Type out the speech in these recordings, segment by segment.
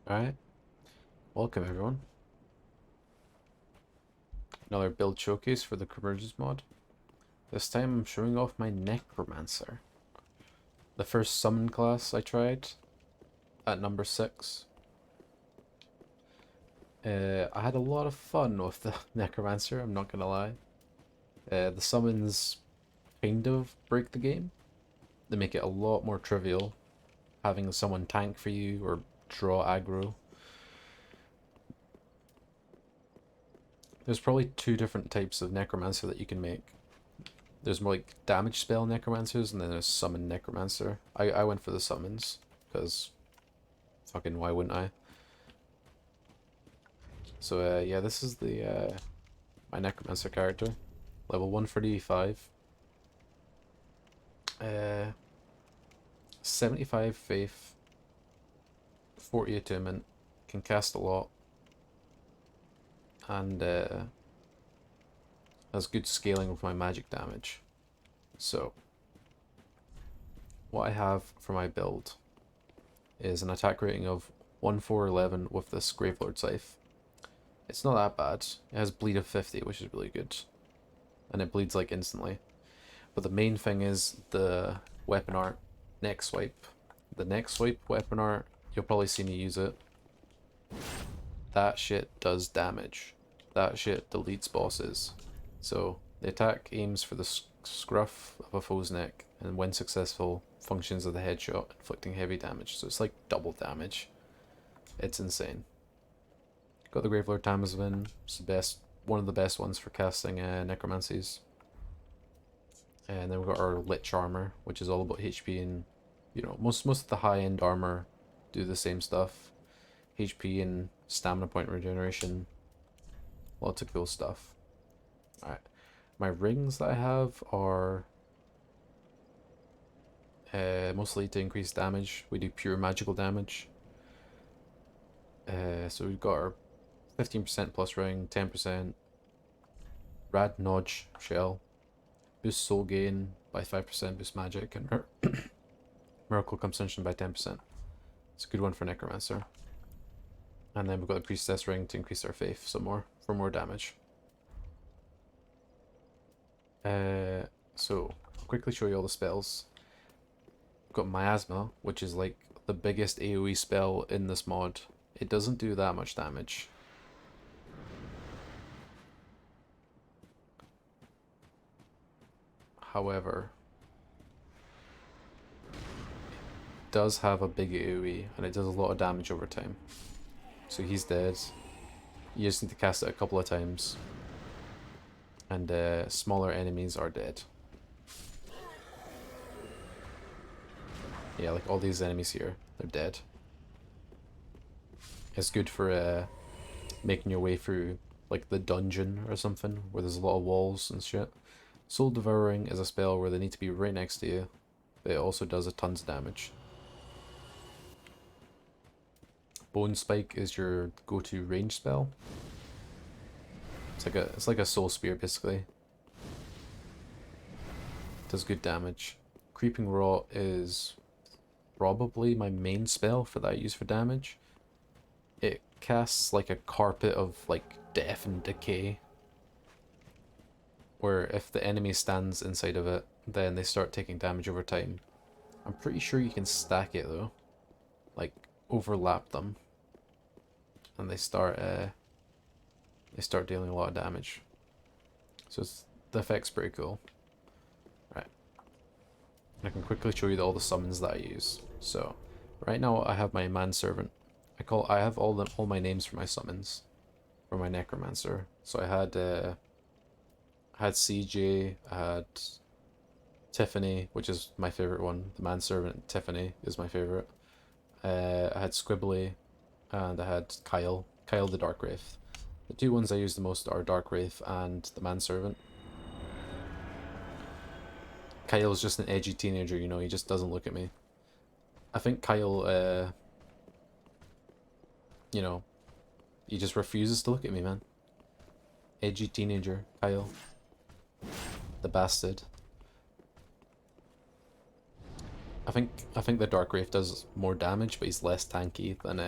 Alright, welcome everyone. Another build showcase for the Convergence mod. This time I'm showing off my Necromancer. The first summon class I tried at number 6. I had a lot of fun with the Necromancer, I'm not gonna lie. The summons kind of break the game. They make it a lot more trivial, having someone tank for you or draw aggro. There's probably two different types of Necromancer that you can make. There's more like damage spell Necromancers, and then there's summon Necromancer. I went for the summons, because fucking why wouldn't I? So yeah, this is the my Necromancer character. Level 135. 75 faith. 40 attunement. Can cast a lot. And has good scaling with my magic damage. So, what I have for my build is an attack rating of 1411 with this Gravelord Scythe. It's not that bad. It has bleed of 50, which is really good. And it bleeds like instantly. But the main thing is the weapon art, neck swipe. The neck swipe weapon art, you'll probably see me use it. That shit does damage. That shit deletes bosses. So the attack aims for the scruff of a foe's neck, and when successful, functions as a headshot, inflicting heavy damage. So it's like double damage. It's insane. Got the Gravelord Talisman. It's the best, one of the best ones for casting necromancies. And then we've got our Lich armor, which is all about HP, and you know, most of the high end armor do the same stuff. HP and stamina point regeneration. Lots of cool stuff. Alright. My rings that I have are mostly to increase damage. We do pure magical damage. So we've got our 15% plus ring, 10%. Rad Nodge shell. Boost soul gain by 5%, boost magic, and miracle consumption by 10%. It's a good one for Necromancer. And then we've got the Priestess ring to increase our faith some more, for more damage. So, I'll quickly show you all the spells. We've got Miasma, which is like the biggest AoE spell in this mod. It doesn't do that much damage. However, it does have a big AoE, and it does a lot of damage over time. So he's dead. You just need to cast it a couple of times. And smaller enemies are dead. Yeah, like all these enemies here, they're dead. It's good for making your way through like the dungeon or something, where there's a lot of walls and shit. Soul Devouring is a spell where they need to be right next to you, but it also does a tons of damage. Bone Spike is your go-to range spell. It's like a soul spear basically. Does good damage. Creeping Rot is probably my main spell for that I use for damage. It casts like a carpet of like death and decay, where if the enemy stands inside of it, then they start taking damage over time. I'm pretty sure you can stack it though, like overlap them, and they start dealing a lot of damage. So the effect's pretty cool. Right, I can quickly show you all the summons that I use. So right now I have my manservant. I have all my names for my summons for my necromancer. So I had CJ, I had Tiffany, which is my favorite one. The manservant Tiffany is my favorite. I had Squibbly, and I had Kyle. Kyle the Dark Wraith. The two ones I use the most are Dark Wraith and the manservant. Kyle's just an edgy teenager, you know, he just doesn't look at me. I think Kyle, you know, he just refuses to look at me, man. Edgy teenager, Kyle. The bastard. I think the Dark Wraith does more damage, but he's less tanky than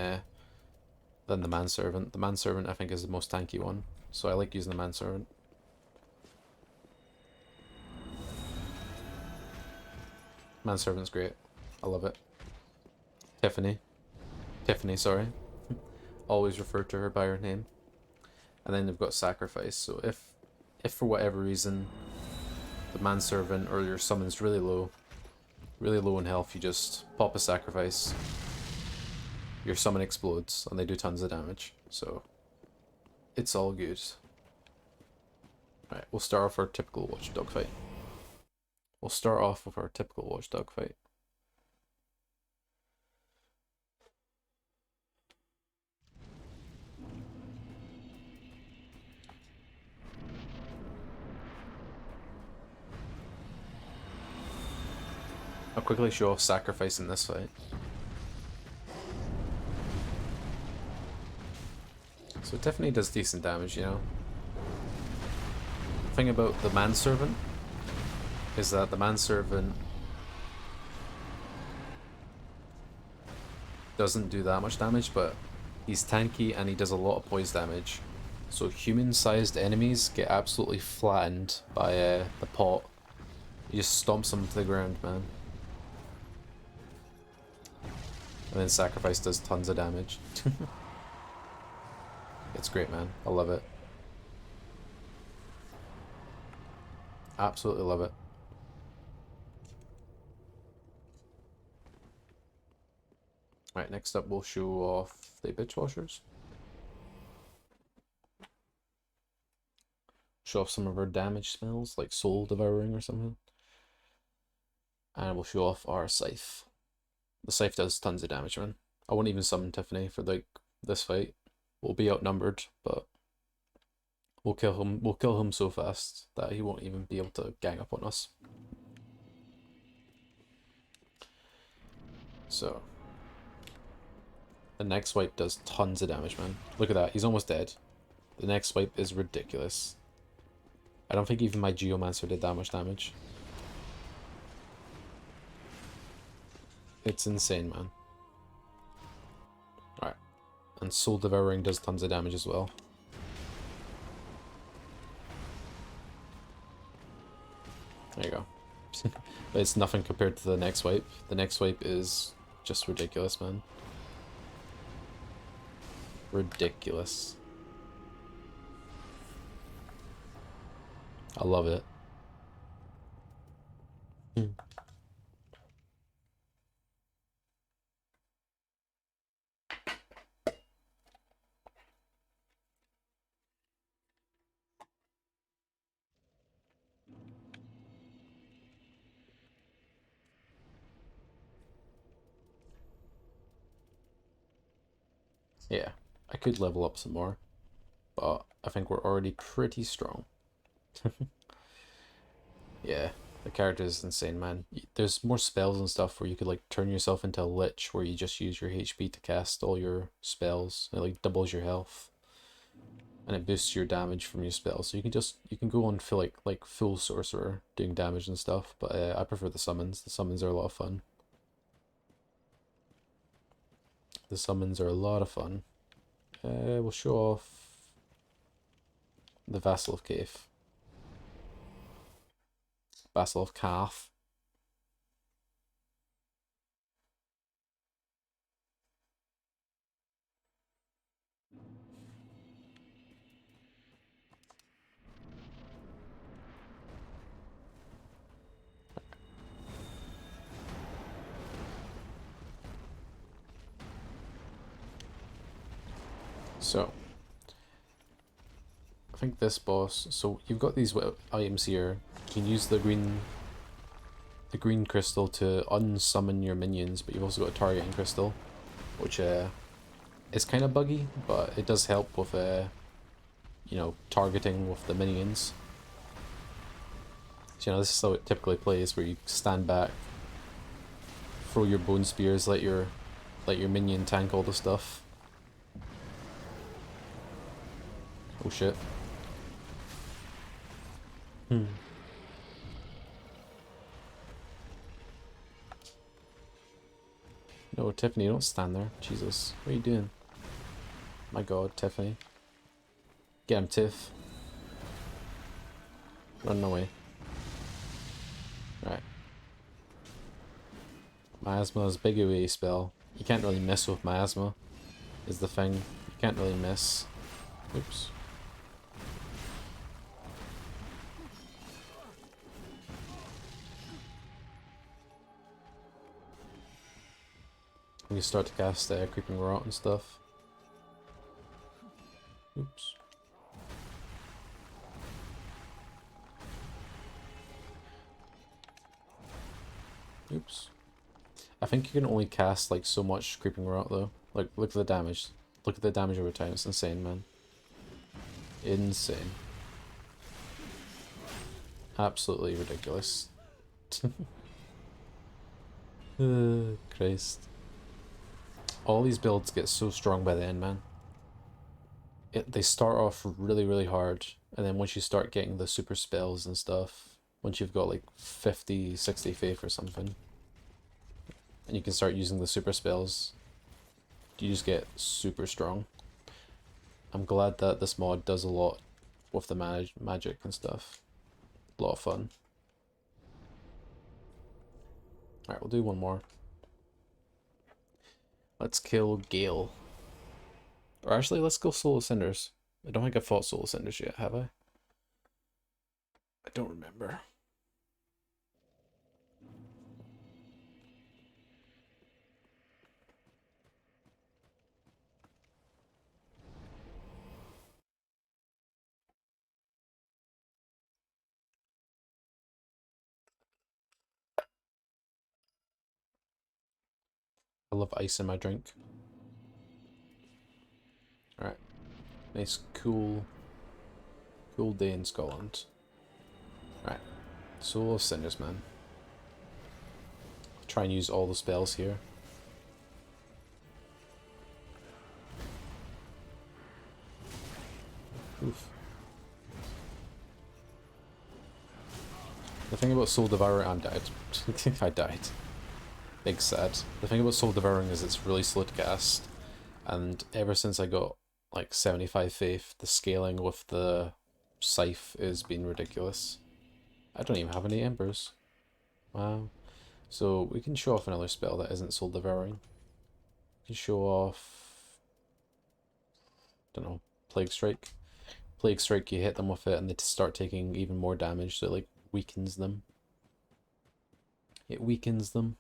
than the manservant. The manservant I think is the most tanky one, so I like using the manservant. Manservant's great. I love it. Tiffany, sorry. Always refer to her by her name. And then they've got sacrifice. So if for whatever reason the manservant or your summon's really low in health, you just pop a sacrifice. Your summon explodes and they do tons of damage. So it's all good. Alright, we'll start off our typical watchdog fight. We'll start off with our typical watchdog fight. I'll quickly show off sacrifice in this fight. So it definitely does decent damage, you know. The thing about the manservant is that the manservant doesn't do that much damage, but he's tanky and he does a lot of poise damage. So human-sized enemies get absolutely flattened by the pot. He just stomps them to the ground, man. And then sacrifice does tons of damage. It's great, man. I love it. Absolutely love it. Alright, next up we'll show off the bitch washers. Show off some of our damage spells, like soul devouring or something. And we'll show off our scythe. The scythe does tons of damage, man. I won't even summon Tiffany for like this fight. We'll be outnumbered, but we'll kill him. We'll kill him so fast that he won't even be able to gang up on us. So the next swipe does tons of damage, man. Look at that. He's almost dead. The next swipe is ridiculous. I don't think even my Geomancer did that much damage. It's insane, man. Alright. And Soul Devouring does tons of damage as well. There you go. But it's nothing compared to the next wipe. The next wipe is just ridiculous, man. Ridiculous. I love it. Yeah, I could level up some more, but I think we're already pretty strong. Yeah, the character is insane, man. There's more spells and stuff where you could like turn yourself into a Lich, where you just use your HP to cast all your spells. It like doubles your health, and it boosts your damage from your spells. So you can go on full like full sorcerer doing damage and stuff. But I prefer the summons. The summons are a lot of fun. The summons are a lot of fun. We'll show off the Vassal of Cave. Vassal of Calf. So, I think this boss, so you've got these items here. You can use the green crystal to unsummon your minions, but you've also got a targeting crystal, which is kind of buggy, but it does help with you know, targeting with the minions. So, you know, this is how it typically plays, where you stand back, throw your bone spears, let your minion tank all the stuff. Oh shit. No, Tiffany, don't stand there. Jesus, what are you doing? My god, Tiffany. Get him, Tiff. Run away. Right. Miasma's big away spell. You can't really miss with Miasma, is the thing. You can't really miss. Oops. You start to cast Creeping Rot and stuff. Oops. Oops. I think you can only cast like so much Creeping Rot though. Like, look at the damage. Look at the damage over time. It's insane, man. Insane. Absolutely ridiculous. Christ. All these builds get so strong by the end, man. They start off really, really hard, and then once you start getting the super spells and stuff, once you've got like 50, 60 faith or something, and you can start using the super spells, you just get super strong. I'm glad that this mod does a lot with the magic and stuff. A lot of fun. Alright, we'll do one more. Let's kill Gale. Or actually, let's go Soul of Cinders. I don't think I've fought Soul of Cinders yet, have I? I don't remember. I love ice in my drink. Alright. Nice, cool day in Scotland. Alright. Soul of Cinders, man. Try and use all the spells here. Oof. The thing about Soul Devourer, I'm dead. I died. Big sad. The thing about Soul Devouring is it's really slow to cast, and ever since I got like 75 faith, the scaling with the scythe has been ridiculous. I don't even have any embers. Wow. So we can show off another spell that isn't Soul Devouring. We can show off, don't know, Plague Strike. Plague Strike, you hit them with it and they start taking even more damage, so it like weakens them. It weakens them.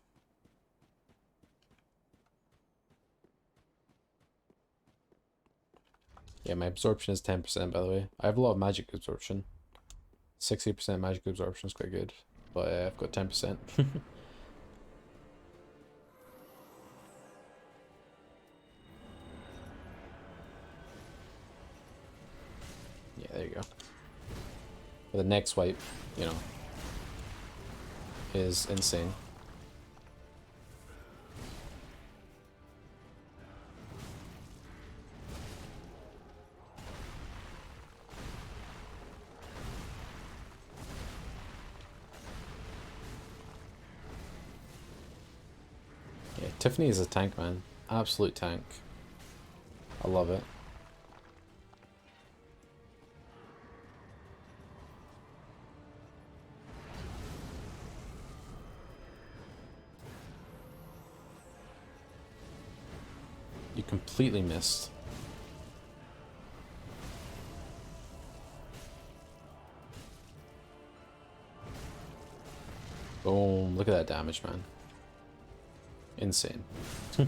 Yeah, my absorption is 10%, by the way. I have a lot of magic absorption. 60% magic absorption is quite good, but I've got 10%. Yeah, there you go. But the next wipe, you know, is insane. Yeah, Tiffany is a tank, man. Absolute tank. I love it. You completely missed. Boom. Look at that damage, man. Insane. So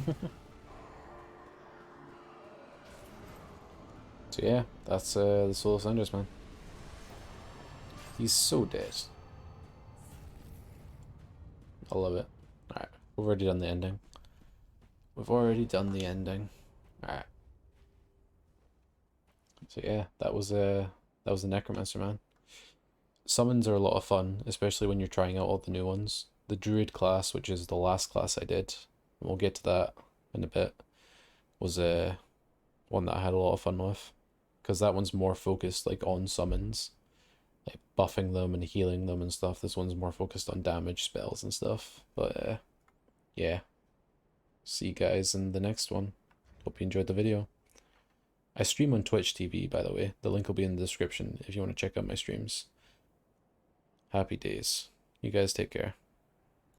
yeah, that's the Soul of Cinders, man. He's so dead. I love it. Alright, we've already done the ending. We've already done the ending. Alright. So yeah, that was the Necromancer, man. Summons are a lot of fun, especially when you're trying out all the new ones. The Druid class, which is the last class I did, and we'll get to that in a bit, was one that I had a lot of fun with. Because that one's more focused like on summons. Like buffing them and healing them and stuff. This one's more focused on damage spells and stuff. But yeah. See you guys in the next one. Hope you enjoyed the video. I stream on Twitch TV, by the way. The link will be in the description if you want to check out my streams. Happy days. You guys take care.